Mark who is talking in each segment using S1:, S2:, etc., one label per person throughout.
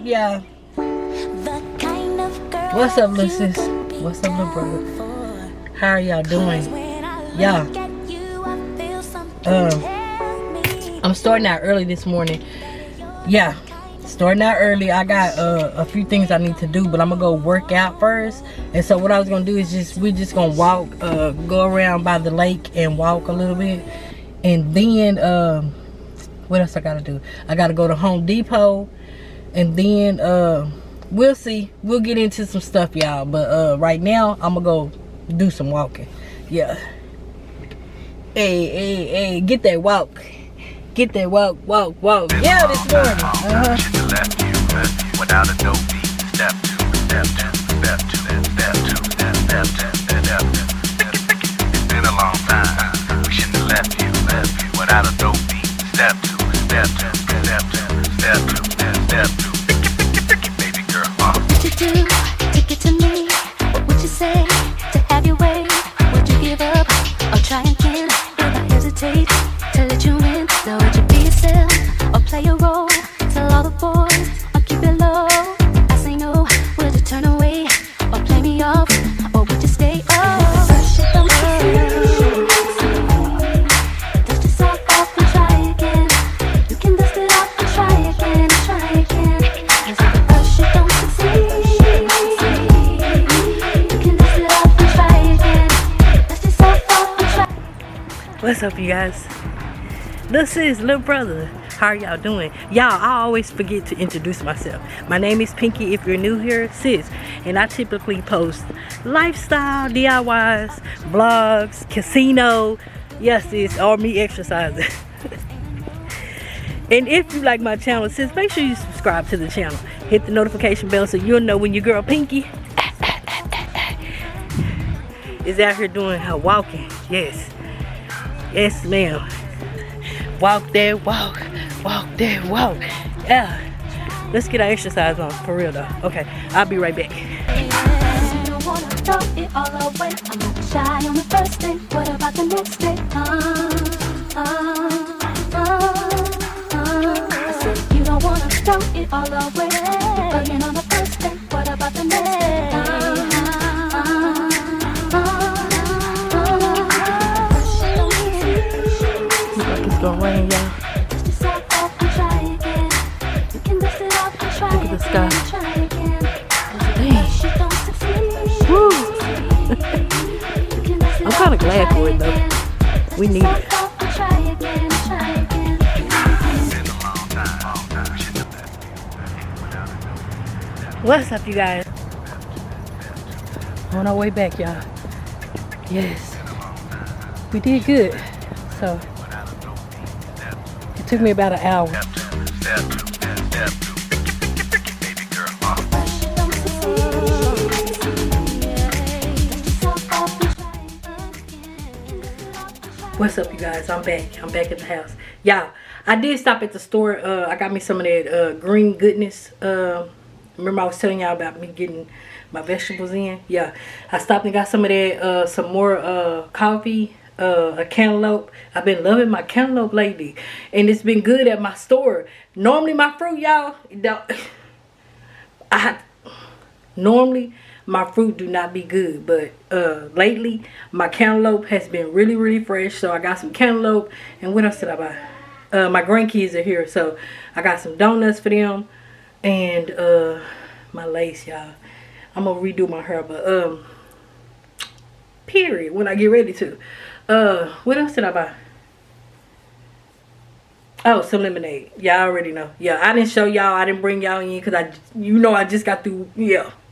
S1: y'all? What's up, little sis? What's up, little brother? How are y'all doing? Y'all, I'm starting out early this morning. Yeah, starting out early. I got a few things I need to do, but I'm gonna go work out first. And so what I was gonna do is we're just gonna walk, go around by the lake and walk a little bit. And then what else I gotta do? I gotta go to Home Depot, and then we'll see. We'll get into some stuff, y'all. But right now I'm gonna go do some walking. Yeah. Hey, get that walk. Get that walk. Yeah, this morning.
S2: Without a dope beat, step two, step two, step two, step two. It's been a long time. We shouldn't have left you without a dope beat. Step two, step two, step two, step two, step two. Baby girl,
S3: what you do to get to me? What would you say to have your way? Would you give up or try again? If I hesitate to let you in, so would you be yourself or play a role? Tell all the boys or keep it low. I say no, would you turn away or play me off, or would you stay? Oh, shit, don't succeed. Dust yourself off and try again. You can dust it off and try again, try again. Cause if the first shit don't succeed, you can dust it off and try again. Dust yourself off and try.
S1: What's up, you guys? This is little brother. How are y'all doing? Y'all, I always forget to introduce myself. My name is Pinky if you're new here, sis. And I typically post lifestyle, DIYs, vlogs, casino. Yes, sis, or me exercising. And if you like my channel, sis, make sure you subscribe to the channel. Hit the notification bell so you'll know when your girl Pinky is out here doing her walking. Yes. Yes, ma'am. Walk that walk. Walk that walk. Yeah. Let's get our exercise on. For real though. Okay. I'll be right back.
S3: You don't wanna throw it all away. I'm not shy on the first day. What about the next day? I said you don't wanna throw it all away. Bugging on the first day. What about the next day?
S1: Looks like it's gonna rain, y'all. Look at the sky. Dang. Woo. I'm kind of glad for it though. We need it. What's up, you guys? On our way back, y'all. Yes. We did good. So it took me about an hour. What's up, you guys? I'm back. I'm back at the house. Y'all, I did stop at the store. I got me some of that green goodness. Remember I was telling y'all about me getting my vegetables in? Yeah. I stopped and got some of that, some more coffee, a cantaloupe. I've been loving my cantaloupe lately. And it's been good at my store. Normally my fruit, y'all, normally my fruit do not be good, but lately my cantaloupe has been really fresh. So I got some cantaloupe, and what else did I buy? My grandkids are here, so I got some donuts for them, and my lace, y'all. I'm gonna redo my hair, but period, when I get ready to. What else did I buy? Oh, some lemonade. Y'all already know. Yeah, I didn't show y'all. I didn't bring y'all in because I just got through.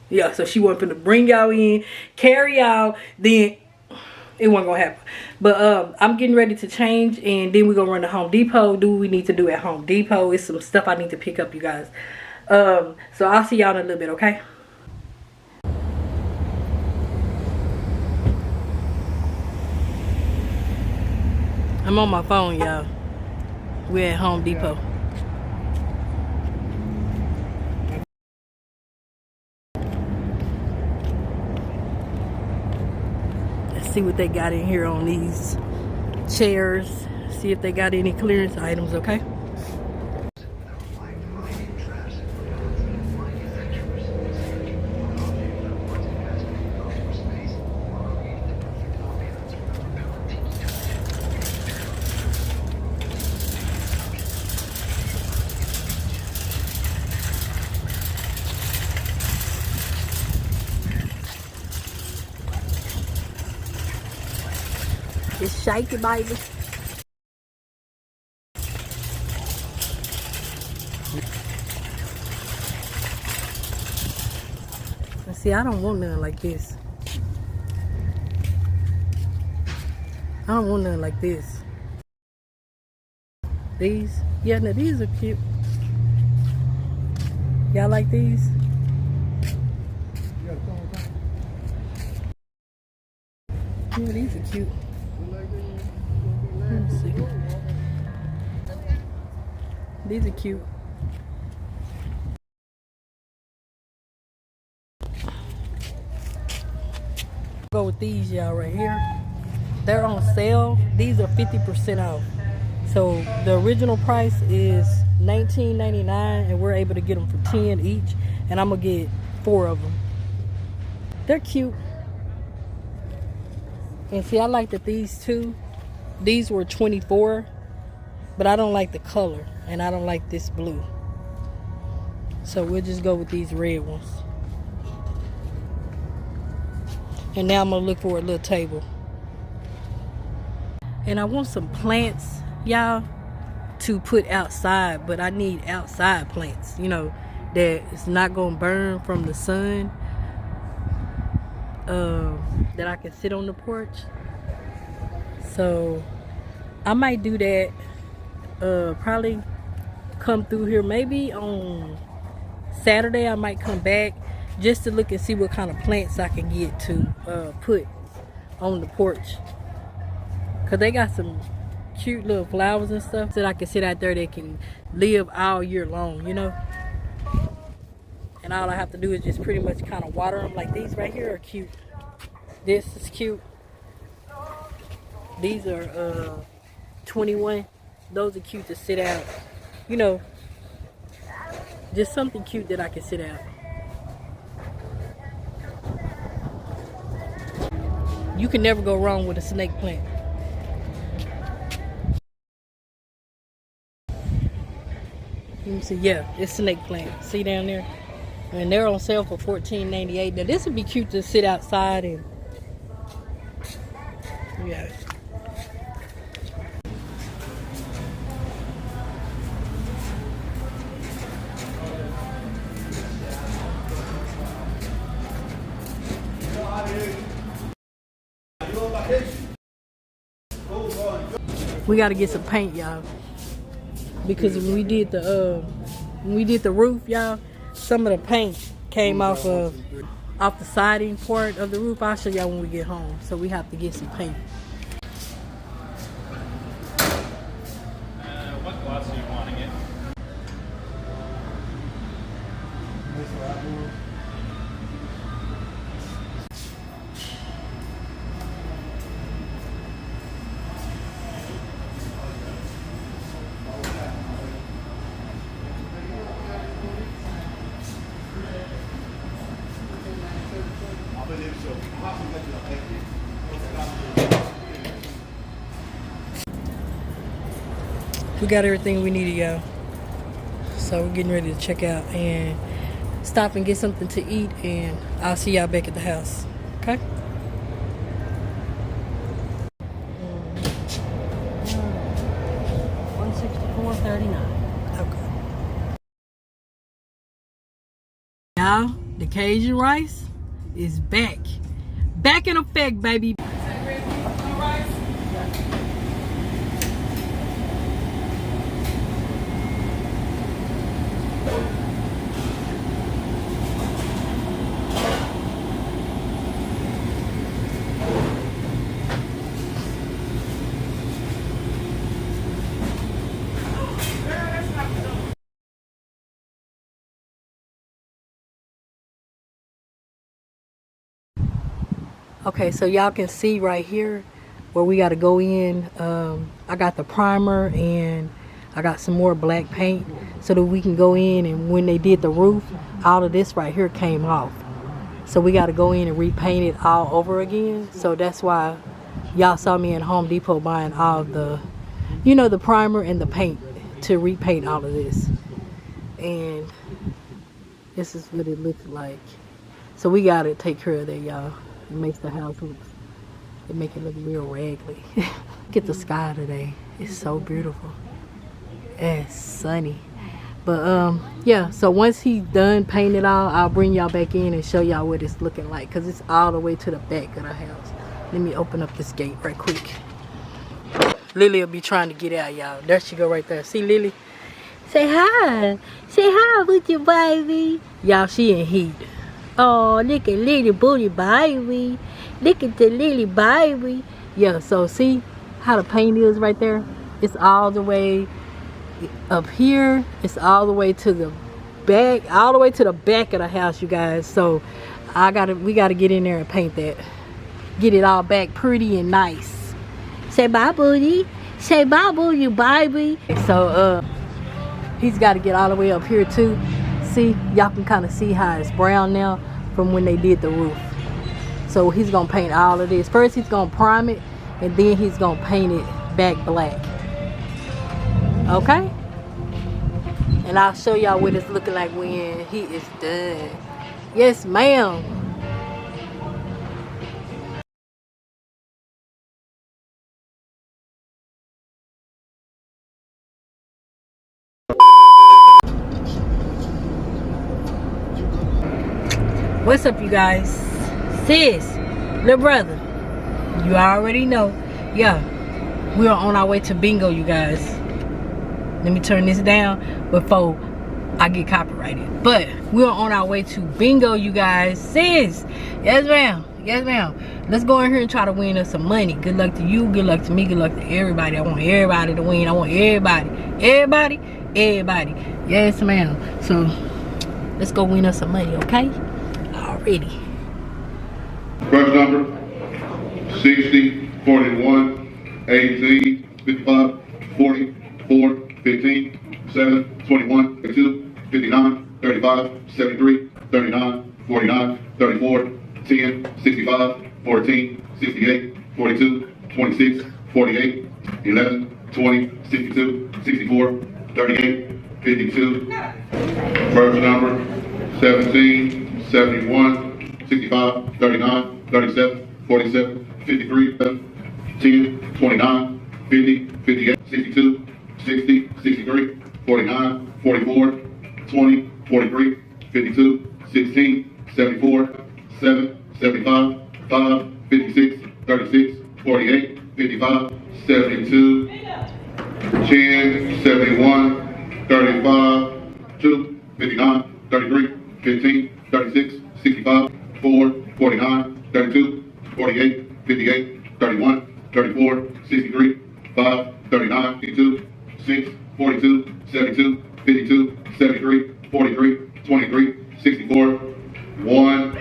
S1: Yeah, so she wasn't finna bring y'all in, carry y'all, then it wasn't gonna happen. But I'm getting ready to change, and then we're gonna run to Home Depot, do what we need to do at Home Depot. It's some stuff I need to pick up, you guys. So I'll see y'all in a little bit, okay? I'm on my phone, y'all. We're at Home Depot. See what they got in here on these chairs. See if they got any clearance items, okay? Shake it, baby. See, I don't want nothing like this. I don't want nothing like this. These, yeah, now these are cute. Y'all like these? Yeah, these are cute. Let me see. These are cute. Go with these, y'all, right here. They're on sale. These are 50% off. So the original price is $19.99, and we're able to get them for $10 each. And I'm gonna get 4 of them. They're cute. And see, I like that these two. These were $24, but I don't like the color, and I don't like this blue. So we'll just go with these red ones. And now I'm gonna look for a little table. And I want some plants, y'all, to put outside, but I need outside plants, you know, that it's not gonna burn from the sun, that I can sit on the porch. So I might do that, probably come through here maybe on Saturday. I might come back just to look and see what kind of plants I can get to put on the porch, because they got some cute little flowers and stuff that I can sit out there that can live all year long, you know. And all I have to do is just pretty much kind of water them. Like these right here are cute. This is cute. These are 21. Those are cute to sit out, you know, just something cute that I can sit out. You can never go wrong with a snake plant. Let me see. Yeah, it's snake plant. See down there? And they're on sale for $14.98. Now this would be cute to sit outside and yeah. We got to get some paint, y'all, because when we did the roof, y'all, some of the paint came off the siding part of the roof. I'll show y'all when we get home. So we have to get some paint.
S4: What gloss are you wanting it?
S1: We got everything we needed, y'all. So we're getting ready to check out and stop and get something to eat, and I'll see y'all back at the house. Okay? $164.39. Okay. Now the Cajun rice is back. Back in effect, baby. Okay, so y'all can see right here where we got to go in. I got the primer and I got some more black paint so that we can go in, and when they did the roof, all of this right here came off. So we got to go in and repaint it all over again. So that's why y'all saw me in Home Depot buying all of the, you know, the primer and the paint to repaint all of this. And this is what it looks like. So we got to take care of that, y'all. It makes the house look It make it look real raggedy. Look at the sky today. It's so beautiful. And it's sunny. But yeah, so once he's done painting it all, I'll bring y'all back in and show y'all what it's looking like, because it's all the way to the back of the house. Let me open up this gate right quick. Lily will be trying to get out, y'all. There she go right there. See Lily? Say hi. Say hi with your baby. Y'all, she in heat. Oh, look at Lily booty baby. Look at the Lily baby. Yeah, so see how the paint is right there? It's all the way up here. It's all the way to the back, all the way to the back of the house, you guys. So we gotta get in there and paint that. Get it all back pretty and nice. Say bye, booty. Say bye, booty, baby. So he's got to get all the way up here too. See, y'all can kind of see how it's brown now from when they did the roof. So he's gonna paint all of this. First he's gonna prime it, and then he's gonna paint it back black. Okay? And I'll show y'all what it's looking like when he is done. Yes, ma'am. What's up, you guys? Sis, little brother, you already know. Yeah, we are on our way to bingo, you guys. Let me turn this down before I get copyrighted. But we are on our way to bingo, you guys. Sis, yes ma'am, yes ma'am. Let's go in here and try to win us some money. Good luck to you, good luck to me, good luck to everybody. I want everybody to win. I want everybody. Everybody. Yes ma'am. So let's go win us some money, okay? Already.
S4: First number 60, 41, 18, 55, 40, 4, 15, 7, 21, 22, 59, 35, 73, 39, 49, 34, 10, 65, 14, 68, 42, 26, 48, 11, 20, 62, 64, 38, 52. First number 17, 71, 65, 39, 37, 47, 53, 10, 29, 50, 58, 62, 60, 63, 49, 44, 20, 43, 52, 16, 74, 7, 75, 5, 56, 36, 48, 55, 72, 10, 71, 35, 2, 59, 33, 15, 36, 65, 4, 49, 32, 48, 58, 31, 34, 63, 5, 39, 52, 6, 42, 72, 52, 73, 43, 23, 64, 1.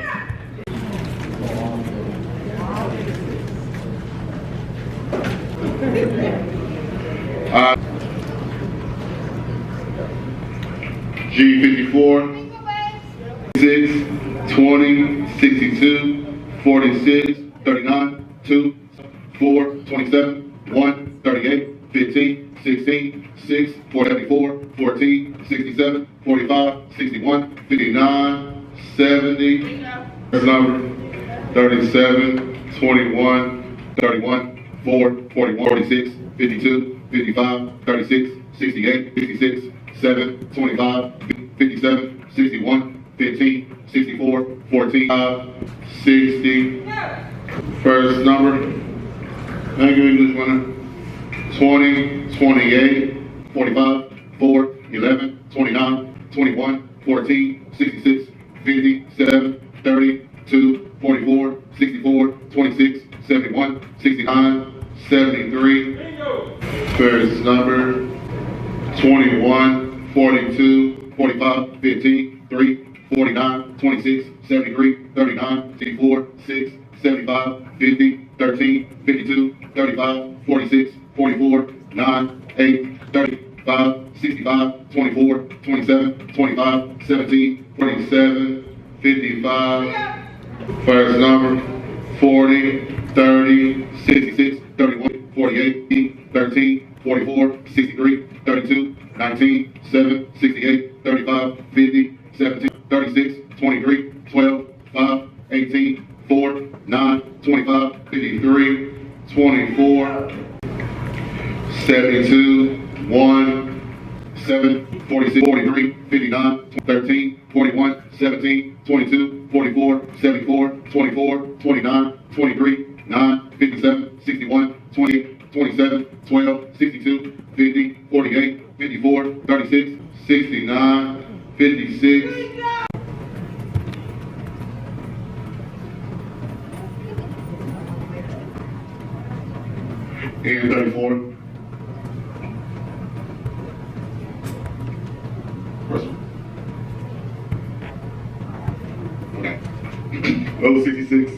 S4: G54, 6, 20, 62, 46, 39, 2, 4, 27, 1, 38, 15, 16, 6, 74, 14, 67, 45, 61, 59, 70. First number 37, 21, 31, 4, 41, 46, 52, 55, 36, 68, 66, 7, 25, 57, 61, 15, 64, 14, 5, 60. First number, thank you, English winner. 20, 28, 45, 4, 11, 29, 21, 14, 66, 50, 7, 30, 2, 44, 64, 26, 71, 69, 73. First number 21, 42, 45, 15, 3, 49, 26, 73, 39, 64, 6, 75, 50, 13, 52, 35, 46, 44, 9, 8, 35, 65, 24, 27, 25, 17, 27, 55. First number 40, 30, 66, 31, 48, 13, 44, 63, 32, 19, 7, 68, 35, 50, 17, 36, 23, 12, 5, 18, 4, 9, 25, 53, 24, 72, 1, 7, 46, 43, 59, 13, 41, 17, 22, 44, 74, 24, 29, 23, 9, 57, 61, 28, 27, 12, 62, 50, 48, 54, 36, 69, 56. And 34. First one. Okay. 66.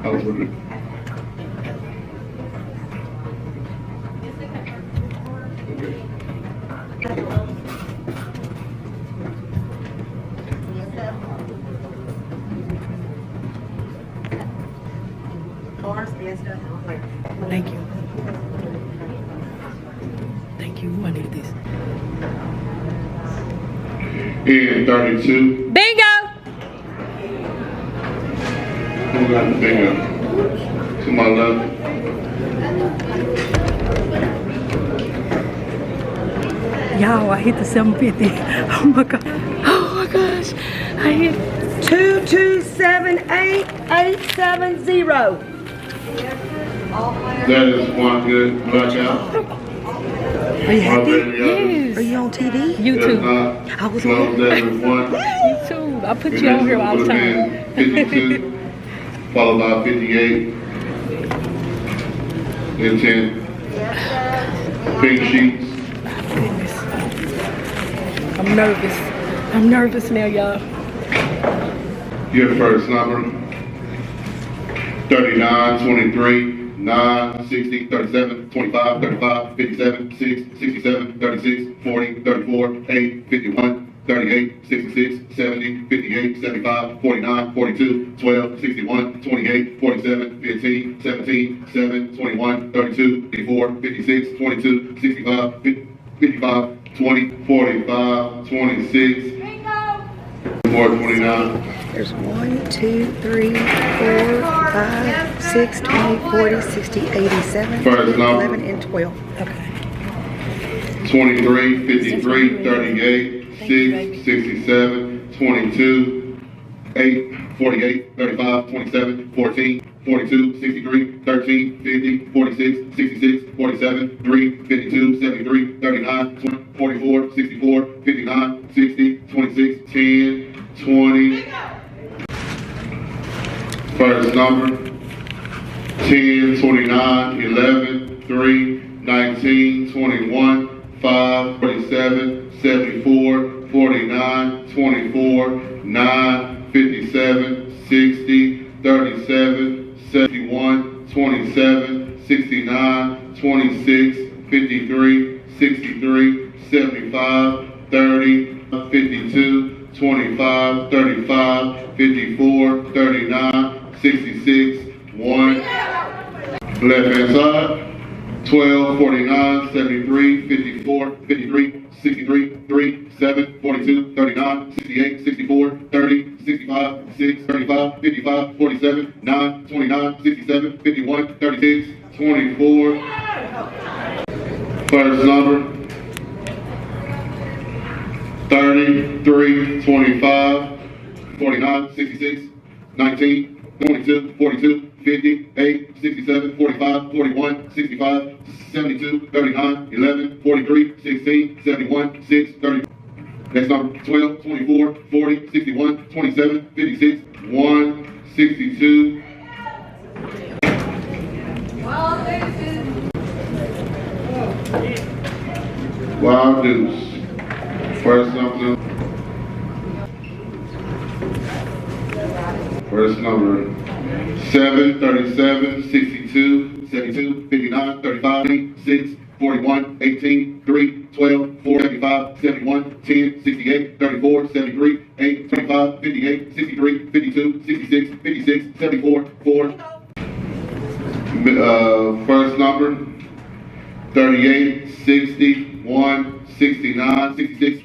S4: I was wondering.
S1: Thank you. Thank you. I need this.
S4: And 32.
S1: Bingo!
S4: Who got the bingo? To my left.
S1: Y'all, I hit the 750. Oh my god. Oh my gosh. I hit 2278870.
S4: That is one good blackout.
S5: Are you happy?
S1: Yes.
S5: Are you on TV?
S1: YouTube.
S5: I was
S4: Close that with one.
S1: YouTube. I put you on here all the time.
S4: 52, followed by 58, and 10. Pink sheets.
S1: Goodness. I'm nervous. I'm nervous now, y'all.
S4: Your first number. 39, 23, 9, 60, 37, 25, 35, 57, 6, 67, 36, 40, 34, 8, 51, 38, 66, 70, 58, 75, 49, 42, 12, 61, 28, 47, 15, 17, 7, 21, 32, 54, 56, 22, 65, 55, 20, 45, 26, 24, 29.
S5: There's 1, 2, 3, 4, 5, 6, 20, 40, 60, 87,
S4: First number.
S5: 11, and 12.
S1: Okay.
S4: 23, 53, 38, 6, 67, 22, 8, 48, 35, 27, 14, 42, 63, 13, 50, 46, 66, 47, 3, 52, 73, 39, 20, 44, 64, 59, 60, 26, 10, 20. First number. 10, 29, 11, 3, 19, 21, 5, 47, 74, 49, 24, 9, 57, 60, 37, 71, 27, 69, 26, 53, 63, 75, 30, 52, 25, 35, 54, 39, 66, 1. Left hand side. 12, 49, 73, 54, 53, 63, 3, 7, 42, 39, 68, 64, 30, 65, 6, 35, 55, 47, 9, 29, 67, 51, 36, 24. First number. 33, 25, 49, 66, 19, 22, 42, 50, 8, 67, 45, 41, 65, 72, 39, 11, 43, 16, 71, 6, 30. Next number, 12, 24, 40, 61, 27, 56, 1, 62. Wild Deuce. First number. First number. 7, 37, 62, 72, 59, 35, 6, 41, 18, 3, 12, 4, 75, 71, 10, 68, 34, 73, 8, 25, 58, 63, 52, 66, 56, 74, 4. First number. 38, 60, 1, 69, 66,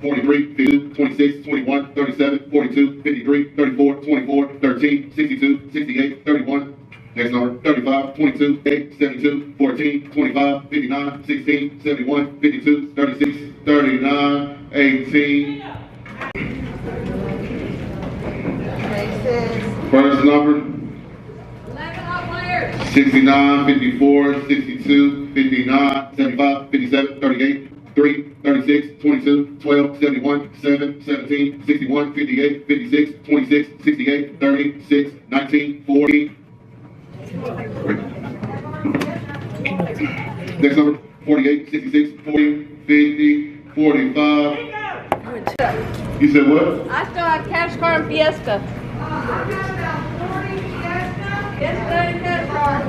S4: 43, 52, 26, 21, 37, 42, 53, 34, 24, 13, 62, 68, 31. Next number, 35, 22, 8, 72, 14, 25, 59, 16, 71, 52, 36, 39, 18. First number, 69, 54, 62, 59, 75, 57, 38, 3, 36, 22, 12, 71, 7, 17, 61, 58, 56, 26, 68, 36, 19, 40. Next number, 48, 66, 40, 50, 45. You said what?
S6: I still have Cash Car and Fiesta. Fiesta and Cash Car.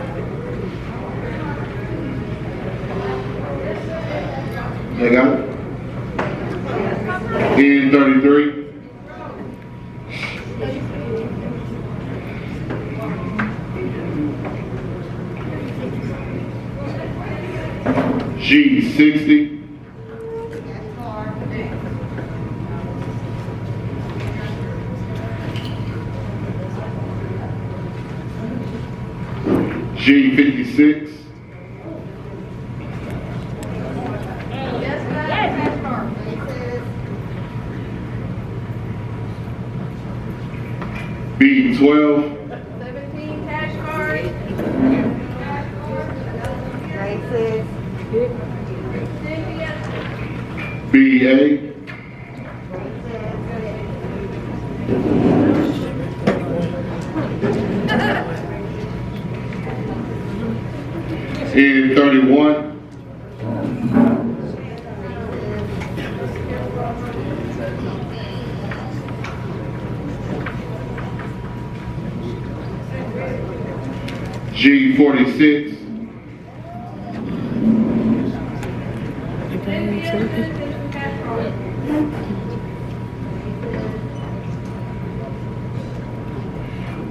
S4: They got it? N33. G60. G56. B12.
S6: 17 Cash Cars.
S4: BA. N31. G46.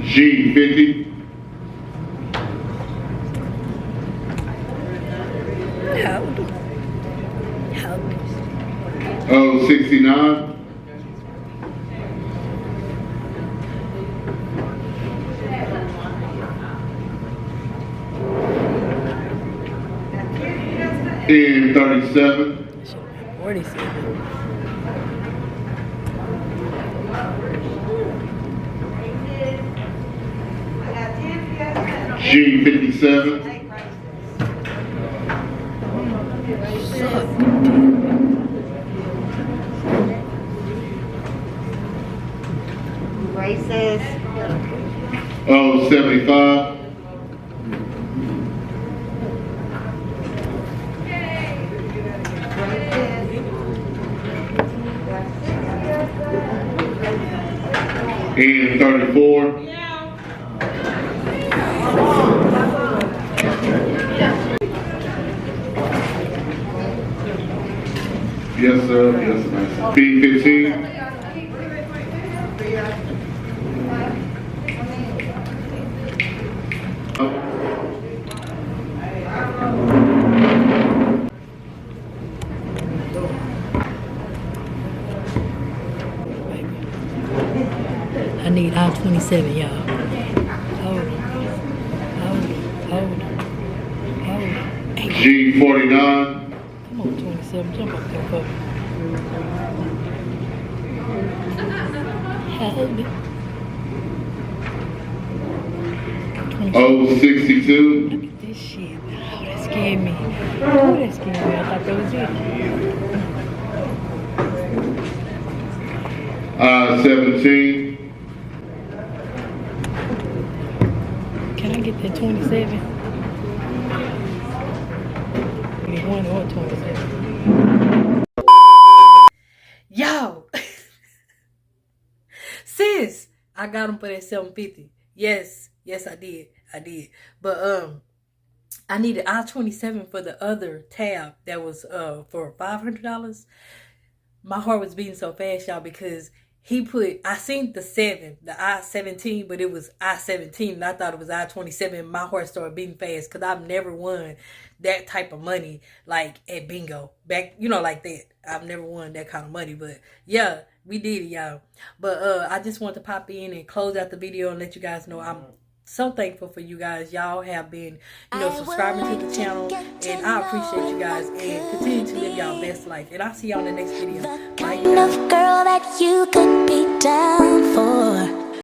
S4: G50. O69. N37.
S1: 47.
S4: G57.
S5: Races.
S4: O75. N34. Yes, sir. Yes, ma'am. B15.
S1: I need I-27, y'all. Hold on. Hey,
S4: G49.
S1: come on, 27. Jump up there, puppy. Hold it.
S4: O62.
S1: Look at this shit. Oh, that scared me. Oh, that scared me. I thought that was it.
S4: I-17.
S1: Can I get that 27? 21 or 27. Yo! Sis! I got them for that 750. Yes, I did. But I needed I-27 for the other tab that was for $500. My heart was beating so fast, y'all, because he put, I seen the 7, the I-17, but it was I-17, and I thought it was I-27. My heart started beating fast because I've never won that type of money, like at bingo. Back, you know, like that. I've never won that kind of money, but yeah, we did it, y'all. But I just want to pop in and close out the video and let you guys know I'm so thankful for you guys. Y'all have been, you know, subscribing to the channel, and I appreciate you guys, and continue to live y'all best life. And I'll see y'all in the next video. Bye,
S3: Kind of girl that you could be down for.